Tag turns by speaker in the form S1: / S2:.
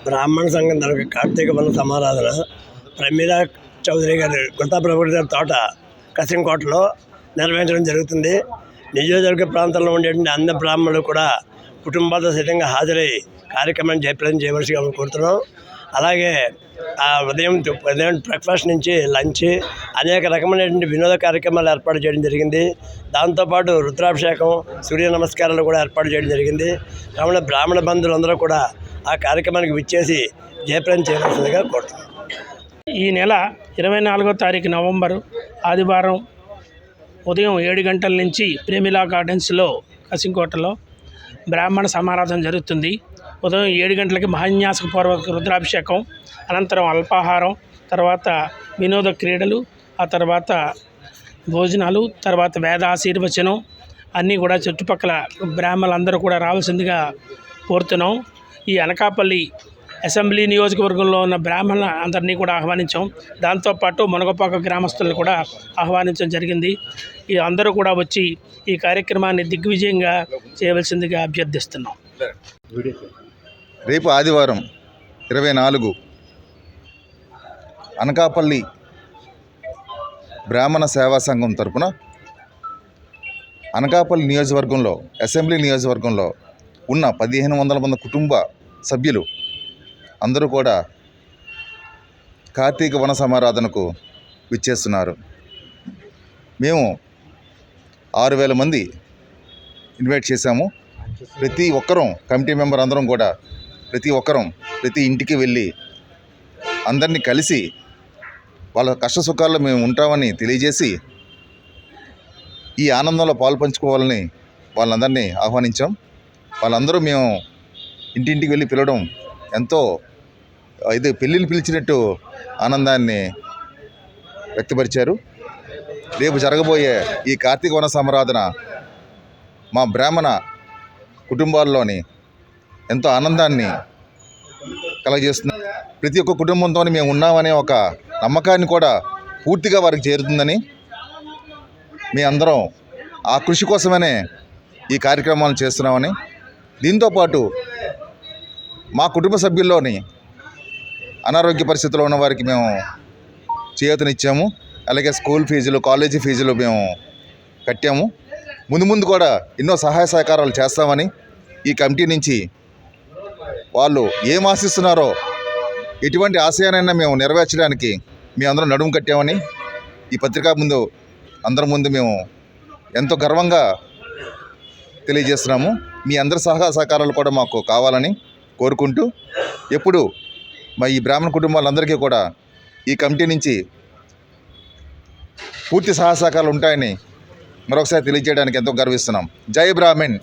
S1: బ్రాహ్మణ సంఘం తరఫు కార్తీక వన సమారాధన ప్రమీలా చౌదరి గారి కొత్త ప్రభుత్వ గారి తోట కసింకోటలో నిర్వహించడం జరుగుతుంది. నియోజకవర్గ ప్రాంతంలో ఉండేటువంటి అన్ని బ్రాహ్మణులు కూడా కుటుంబాలతో సహితంగా హాజరై కార్యక్రమాన్ని జయప్రదం చేయవలసిగా కోరుతున్నాం. అలాగే ఉదయం బ్రేక్ఫాస్ట్ నుంచి లంచ్ అనేక రకమైనటువంటి వినోద కార్యక్రమాలు ఏర్పాటు చేయడం జరిగింది. దాంతోపాటు రుద్రాభిషేకం, సూర్య నమస్కారాలు కూడా ఏర్పాటు చేయడం జరిగింది. కావున బ్రాహ్మణ బంధువులందరూ కూడా ఆ కార్యక్రమానికి విచ్చేసి జయప్రదం చేయవలసిందిగా కోరుతున్నాం.
S2: ఈ నెల 24వ తారీఖు నవంబరు ఆదివారం ఉదయం 7 గంటల నుంచి ప్రేమిలా గార్డెన్స్లో కసింకోటలో బ్రాహ్మణ సమారాధన జరుగుతుంది. ఉదయం 7 గంటలకి మహాన్యాసపూర్వక రుద్రాభిషేకం, అనంతరం అల్పాహారం, తర్వాత వినోద క్రీడలు, ఆ తర్వాత భోజనాలు, తర్వాత వేద ఆశీర్వచనం అన్నీ కూడా చుట్టుపక్కల బ్రాహ్మణులందరూ కూడా రావాల్సిందిగా కోరుతున్నాం. ఈ అనకాపల్లి అసెంబ్లీ నియోజకవర్గంలో ఉన్న బ్రాహ్మణ అందరినీ కూడా ఆహ్వానించాం. దాంతోపాటు మునగపాక గ్రామస్తులను కూడా ఆహ్వానించడం జరిగింది. ఈ అందరూ కూడా వచ్చి ఈ కార్యక్రమాన్ని దిగ్విజయంగా చేయవలసిందిగా అభ్యర్థిస్తున్నాం.
S3: రేపు ఆదివారం 24 అనకాపల్లి బ్రాహ్మణ సేవా సంఘం తరపున అనకాపల్లి నియోజకవర్గంలో అసెంబ్లీ నియోజకవర్గంలో ఉన్న 1500 మంది కుటుంబ సభ్యులు అందరూ కూడా కార్తీక వన సమారాధనకు విచ్చేస్తున్నారు. మేము 6000 మంది ఇన్వైట్ చేశాము. ప్రతి ఒక్కరం కమిటీ మెంబర్ అందరం కూడా ప్రతి ఇంటికి వెళ్ళి అందరినీ కలిసి వాళ్ళ కష్ట సుఖాల్లో మేము ఉంటామని తెలియజేసి ఈ ఆనందంలో పాలుపంచుకోవాలని వాళ్ళందరినీ ఆహ్వానించాం. వాళ్ళందరూ మేము ఇంటింటికి వెళ్ళి పిలవడం ఎంతో పెళ్ళిని పిలిచినట్టు ఆనందాన్ని వ్యక్తపరిచారు. రేపు జరగబోయే ఈ కార్తీక వన సమారాధన మా బ్రాహ్మణ కుటుంబాల్లోని ఎంతో ఆనందాన్ని కలగజేస్తుంది. ప్రతి ఒక్క కుటుంబంతో మేము ఉన్నామనే ఒక నమ్మకాన్ని కూడా పూర్తిగా వారికి చేరుతుందని మీ అందరం ఆ కృషి కోసమనే ఈ కార్యక్రమాలను చేస్తున్నామని, దీంతోపాటు మా కుటుంబ సభ్యుల్లోని అనారోగ్య పరిస్థితుల్లో ఉన్న వారికి మేము చేయూతనిచ్చాము. అలాగే స్కూల్ ఫీజులు, కాలేజీ ఫీజులు మేము కట్టాము. ముందు కూడా ఎన్నో సహాయ సహకారాలు చేస్తామని ఈ కమిటీ నుంచి వాళ్ళు ఏం ఆశిస్తున్నారో ఎటువంటి ఆశయానైనా మేము నెరవేర్చడానికి మీ అందరం నడుము కట్టామని ఈ పత్రికా ముందు అందరి ముందు మేము ఎంతో గర్వంగా తెలియజేస్తున్నాము. మీ అందరి సహాయ సహకారాలు కూడా మాకు కావాలని కోరుకుంటూ, ఎప్పుడు మా ఈ బ్రాహ్మణ కుటుంబాలందరికీ కూడా ఈ కమిటీ నుంచి పూర్తి సహాయ సహకారాలు ఉంటాయని మరొకసారి తెలియజేయడానికి ఎంతో గర్విస్తున్నాం. జై బ్రాహ్మణ్.